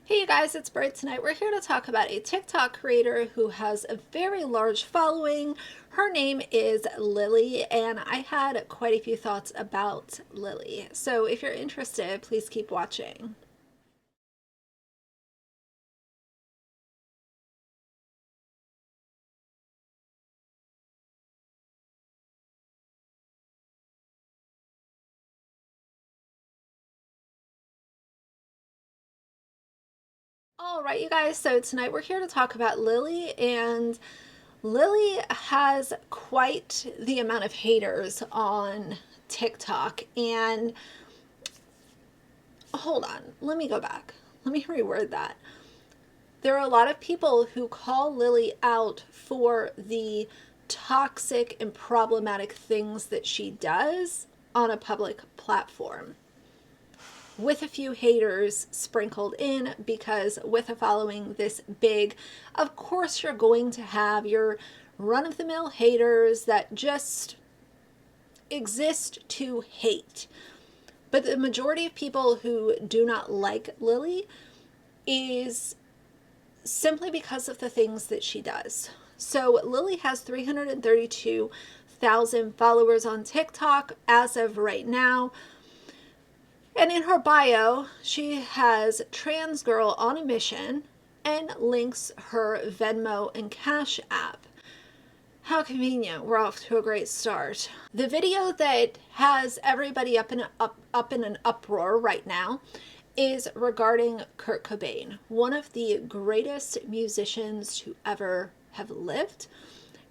Hey you guys, it's Britt. Tonight we're here to talk about a TikTok creator who has a very large following. Her name is Lilly, and I had quite a few thoughts about Lilly. So if you're interested, please keep watching. All right, you guys, so tonight we're here to talk about Lilly, and Lilly has quite the amount of haters on TikTok. And hold on, let me go back. Let me reword that. There are a lot of people who call Lilly out for the toxic and problematic things that she does on a public platform, with a few haters sprinkled in, because with a following this big, of course you're going to have your run-of-the-mill haters that just exist to hate. But the majority of people who do not like Lilly is simply because of the things that she does. So Lilly has 332,000 followers on TikTok as of right now. And in her bio, she has trans girl on a mission and links her Venmo and Cash app. How convenient. We're off to a great start. The video that has everybody up in an uproar right now is regarding Kurt Cobain, one of the greatest musicians to ever have lived,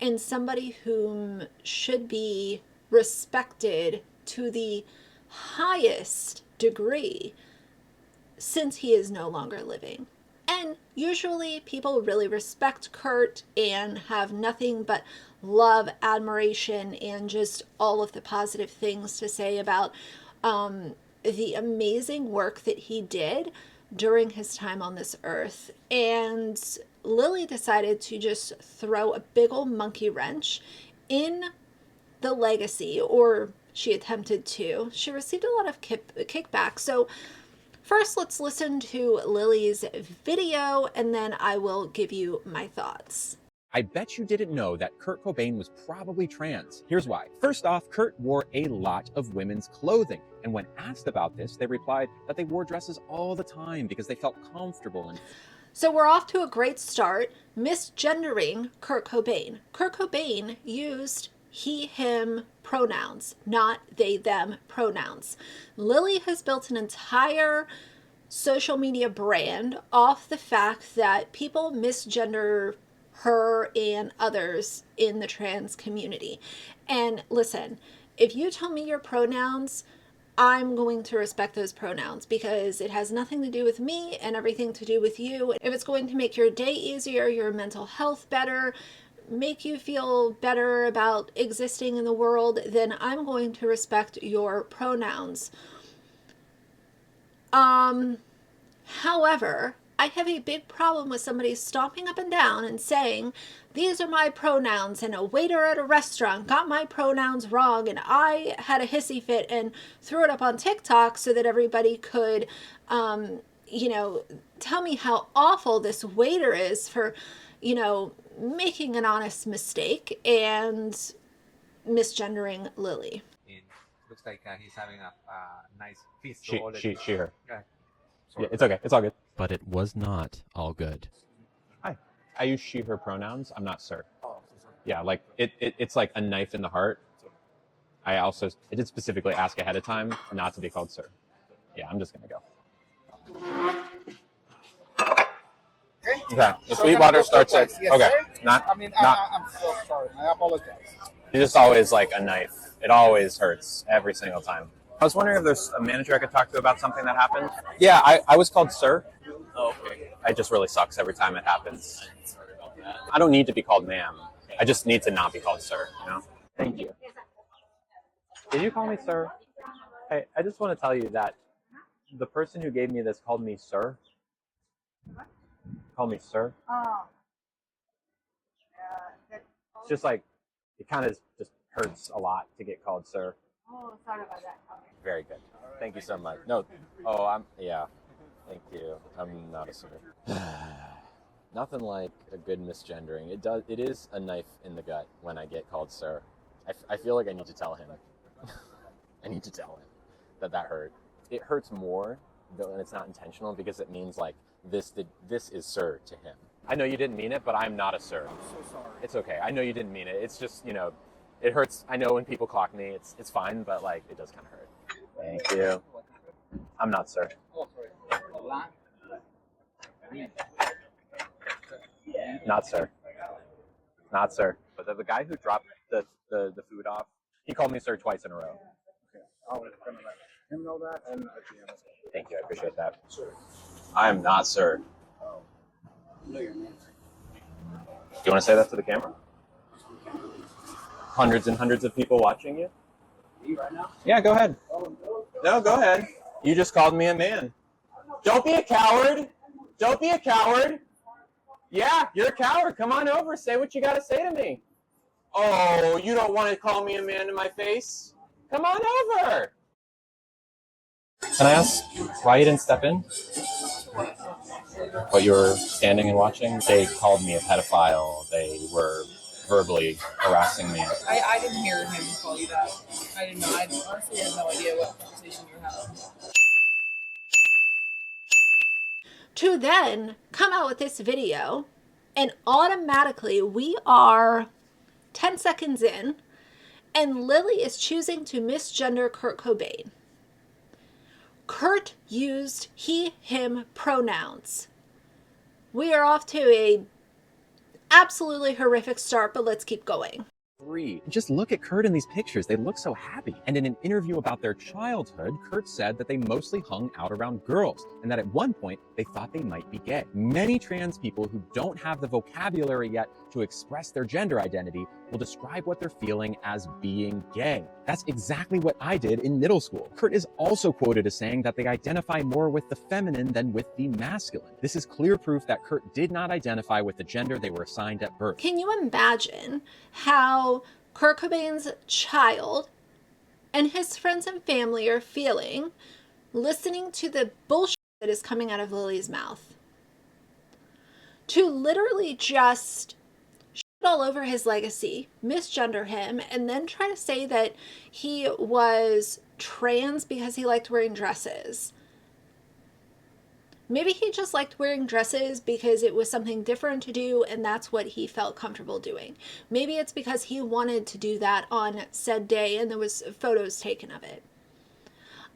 and somebody whom should be respected to the highest degree since he is no longer living. And usually people really respect Kurt and have nothing but love, admiration, and just all of the positive things to say about the amazing work that he did during his time on this earth. And Lilly decided to just throw a big old monkey wrench in the legacy, or she attempted to. She received a lot of kickback. So first, let's listen to Lilly's video, and then I will give you my thoughts. I bet you didn't know that Kurt Cobain was probably trans. Here's why. First off, Kurt wore a lot of women's clothing. And when asked about this, they replied that they wore dresses all the time because they felt comfortable. So we're off to a great start. Misgendering Kurt Cobain. Kurt Cobain used he, him pronouns, not they, them pronouns. Lilly has built an entire social media brand off the fact that people misgender her and others in the trans community. And listen, if you tell me your pronouns, I'm going to respect those pronouns, because it has nothing to do with me and everything to do with you. If it's going to make your day easier, your mental health better, make you feel better about existing in the world, then I'm going to respect your pronouns. However, I have a big problem with somebody stomping up and down and saying, these are my pronouns, and a waiter at a restaurant got my pronouns wrong, and I had a hissy fit and threw it up on TikTok so that everybody could, tell me how awful this waiter is for, making an honest mistake and misgendering Lilly. Looks like he's having a nice feast. She, her. Yeah. Yeah, it's okay. It's all good. But it was not all good. Hi. I use she, her pronouns. I'm not sir. Yeah, like it's like a knife in the heart. I did specifically ask ahead of time not to be called sir. Yeah, I'm just going to go. Okay. The sweet water starts at, yes, okay. Sir? I'm so sorry. I apologize. It's just always like a knife. It always hurts every single time. I was wondering if there's a manager I could talk to about something that happened. Yeah, I was called sir. Oh, okay. It just really sucks every time it happens. I don't need to be called ma'am. I just need to not be called sir, Thank you. Did you call me sir? Hey, I just want to tell you that the person who gave me this called me sir. What? Called me sir. Oh. It's just like, it kind of just hurts a lot to get called sir. Oh, sorry about that. Okay. Very good. Thank you so much. No, yeah. Thank you. I'm not a sir. Nothing like a good misgendering. It is a knife in the gut when I get called sir. I feel like I need to tell him. I need to tell him that hurt. It hurts more when it's not intentional because it means like this is sir to him. I know you didn't mean it, but I'm not a sir. I'm so sorry. It's okay. I know you didn't mean it. It's just, you know, it hurts. I know when people clock me, it's fine, but like it does kind of hurt. Thank you. I'm not sir. Oh, sorry. Not sir. Not sir. But the guy who dropped the food off, he called me sir twice in a row. Okay. I'll let him know that and at the end as well. Thank you. I appreciate that. Sure. I am not sir. Oh. No, you're not. Do you want to say that to the camera? Hundreds and hundreds of people watching you? Me right now? Yeah, go ahead. Oh, no. No, go ahead. You just called me a man. Don't be a coward. Don't be a coward. Yeah, you're a coward. Come on over. Say what you got to say to me. Oh, you don't want to call me a man to my face? Come on over. Can I ask why you didn't step in? What you were standing and watching? They called me a pedophile. They were verbally harassing me. I didn't hear him call you that. I didn't know. I honestly had no idea what conversation you were having. To then come out with this video, and automatically we are 10 seconds in, and Lilly is choosing to misgender Kurt Cobain. Kurt used he, him pronouns. We are off to a absolutely horrific start, but let's keep going. Just look at Kurt in these pictures. They look so happy. And in an interview about their childhood, Kurt said that they mostly hung out around girls and that at one point they thought they might be gay. Many trans people who don't have the vocabulary yet to express their gender identity will describe what they're feeling as being gay. That's exactly what I did in middle school. Kurt is also quoted as saying that they identify more with the feminine than with the masculine. This is clear proof that Kurt did not identify with the gender they were assigned at birth. Can you imagine how Kurt Cobain's child and his friends and family are feeling listening to the bullshit that is coming out of Lilly's mouth? To literally just shit all over his legacy, misgender him, and then try to say that he was trans because he liked wearing dresses. Maybe he just liked wearing dresses because it was something different to do and that's what he felt comfortable doing. Maybe it's because he wanted to do that on said day and there was photos taken of it.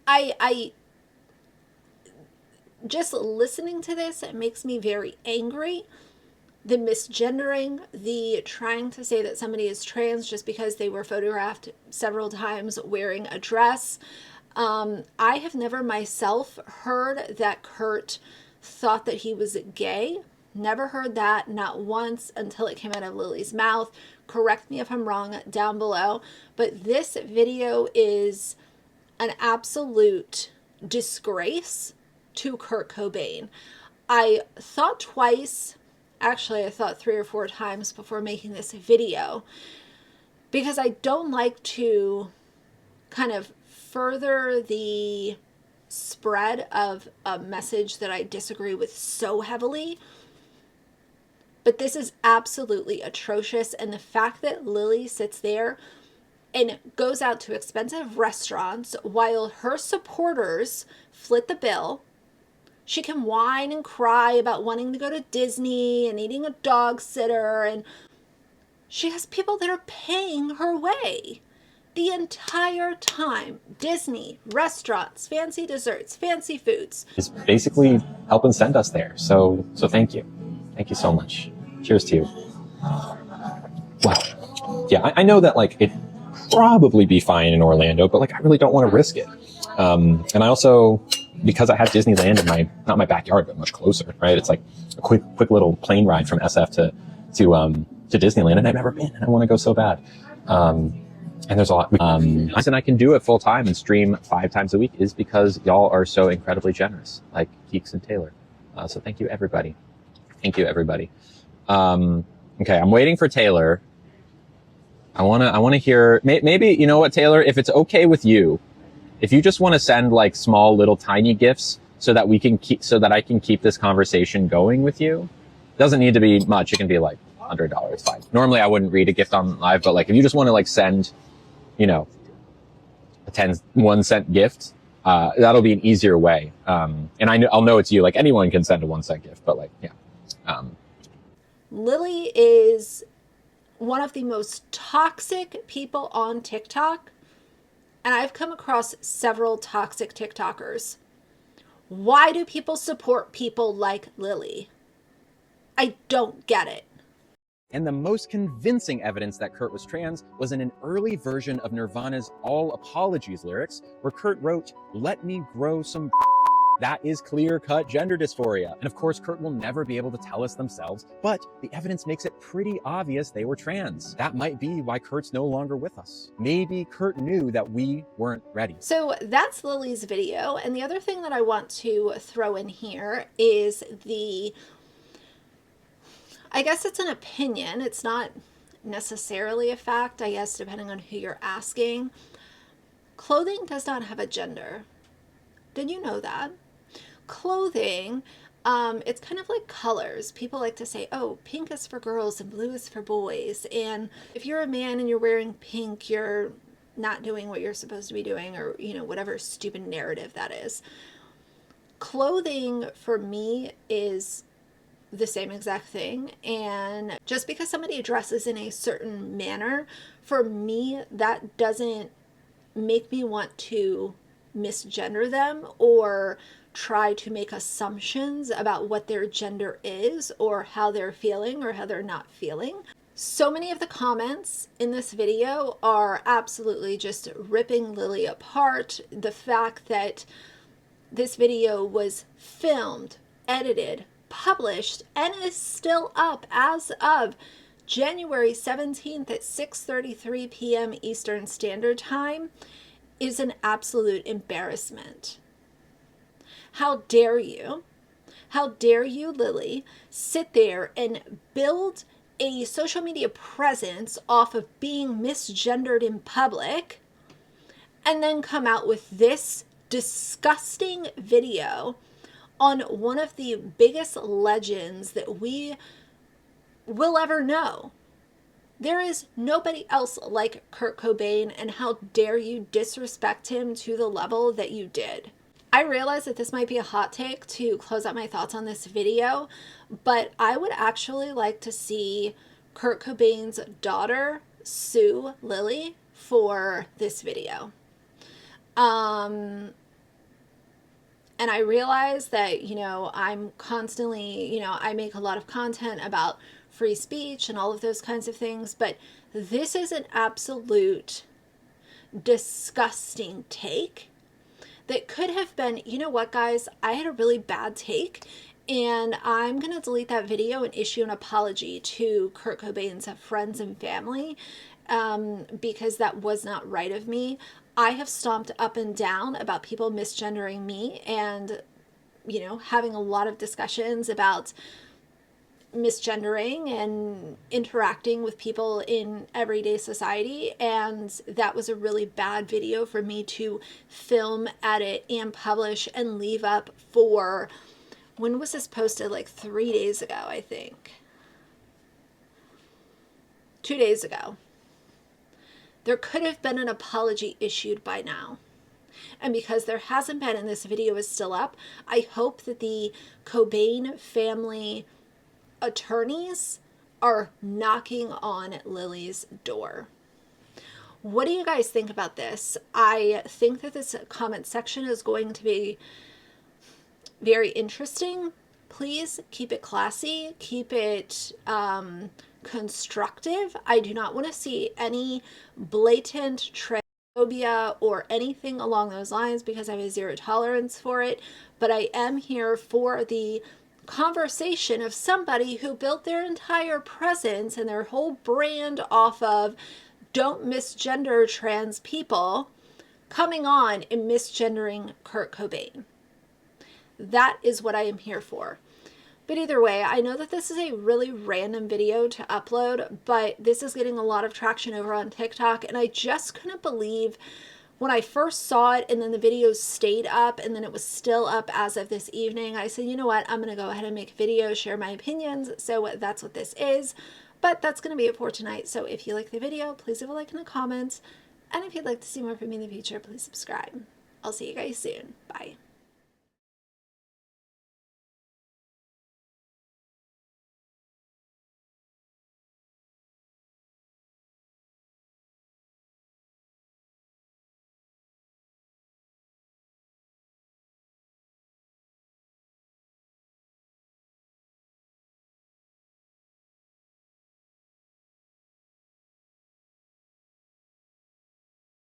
I just listening to this, it makes me very angry. The misgendering, the trying to say that somebody is trans just because they were photographed several times wearing a dress. I have never myself heard that Kurt thought that he was gay. Never heard that, not once, until it came out of Lilly's mouth. Correct me if I'm wrong down below. But this video is an absolute disgrace to Kurt Cobain. I thought twice, actually I thought 3 or 4 times before making this video, because I don't like to kind of further the spread of a message that I disagree with so heavily. But this is absolutely atrocious, and the fact that Lilly sits there and goes out to expensive restaurants while her supporters foot the bill. She can whine and cry about wanting to go to Disney and needing a dog sitter, and she has people that are paying her way the entire time. Disney, restaurants, fancy desserts, fancy foods. It's basically helping send us there. So thank you. Thank you so much. Cheers to you. Wow. Yeah, I know that like it'd probably be fine in Orlando, but like I really don't want to risk it. And I also, because I have Disneyland in not my backyard, but much closer, right? It's like a quick little plane ride from SF to Disneyland, and I've never been, and I want to go so bad. And there's a lot. The reason I can do it full time and stream 5 times a week is because y'all are so incredibly generous, like Geeks and Taylor. So thank you, everybody. Thank you, everybody. Okay, I'm waiting for Taylor. I wanna hear, maybe, you know what, Taylor, if it's okay with you, if you just want to send like small little tiny gifts so that I can keep this conversation going with you. Doesn't need to be much. It can be like $100. It's fine. Normally I wouldn't read a gift on live, but like if you just want to like send, you know, a 1 cent gift, that'll be an easier way. And I'll know it's you. Like anyone can send a 1 cent gift, but like, yeah. Lilly is one of the most toxic people on TikTok, and I've come across several toxic TikTokers. Why do people support people like Lilly? I don't get it. And the most convincing evidence that Kurt was trans was in an early version of Nirvana's All Apologies lyrics, where Kurt wrote, "Let me grow some." That is clear-cut gender dysphoria. And of course, Kurt will never be able to tell us themselves, but the evidence makes it pretty obvious they were trans. That might be why Kurt's no longer with us. Maybe Kurt knew that we weren't ready. So that's Lilly's video. And the other thing that I want to throw in here is I guess it's an opinion. It's not necessarily a fact, I guess, depending on who you're asking. Clothing does not have a gender. Did you know that? Clothing, it's kind of like colors. People like to say, oh, pink is for girls and blue is for boys. And if you're a man and you're wearing pink, you're not doing what you're supposed to be doing, or, you know, whatever stupid narrative that is. Clothing for me is the same exact thing. And just because somebody dresses in a certain manner, for me, that doesn't make me want to misgender them or try to make assumptions about what their gender is or how they're feeling or how they're not feeling. So many of the comments in this video are absolutely just ripping Lilly apart. The fact that this video was filmed, edited, published, and is still up as of January 17th at 6:33 p.m. Eastern Standard Time is an absolute embarrassment. How dare you? How dare you, Lilly, sit there and build a social media presence off of being misgendered in public and then come out with this disgusting video on one of the biggest legends that we will ever know. There is nobody else like Kurt Cobain, and how dare you disrespect him to the level that you did. I realize that this might be a hot take to close out my thoughts on this video, but I would actually like to see Kurt Cobain's daughter sue Lilly for this video. And I realize that, you know, I'm constantly, you know, I make a lot of content about free speech and all of those kinds of things, but this is an absolute disgusting take that could have been, you know what, guys, I had a really bad take, and I'm going to delete that video and issue an apology to Kurt Cobain's friends and family, because that was not right of me. I have stomped up and down about people misgendering me and, you know, having a lot of discussions about misgendering and interacting with people in everyday society, and that was a really bad video for me to film, edit, and publish and leave up for, when was this posted? Like 3 days ago, I think. 2 days ago. There could have been an apology issued by now. And because there hasn't been and this video is still up, I hope that the Cobain family attorneys are knocking on Lilly's door. What do you guys think about this? I think that this comment section is going to be very interesting. Please keep it classy, keep it constructive. I do not want to see any blatant transphobia or anything along those lines, because I have a zero tolerance for it. But I am here for the conversation of somebody who built their entire presence and their whole brand off of don't misgender trans people, coming on and misgendering Kurt Cobain. That is what I am here for. But either way, I know that this is a really random video to upload, but this is getting a lot of traction over on TikTok, and I just couldn't believe when I first saw it and then the video stayed up and then it was still up as of this evening, I said, you know what, I'm going to go ahead and make a video, share my opinions. So that's what this is. But that's going to be it for tonight. So if you like the video, please leave a like and a comment. And if you'd like to see more from me in the future, please subscribe. I'll see you guys soon. Bye.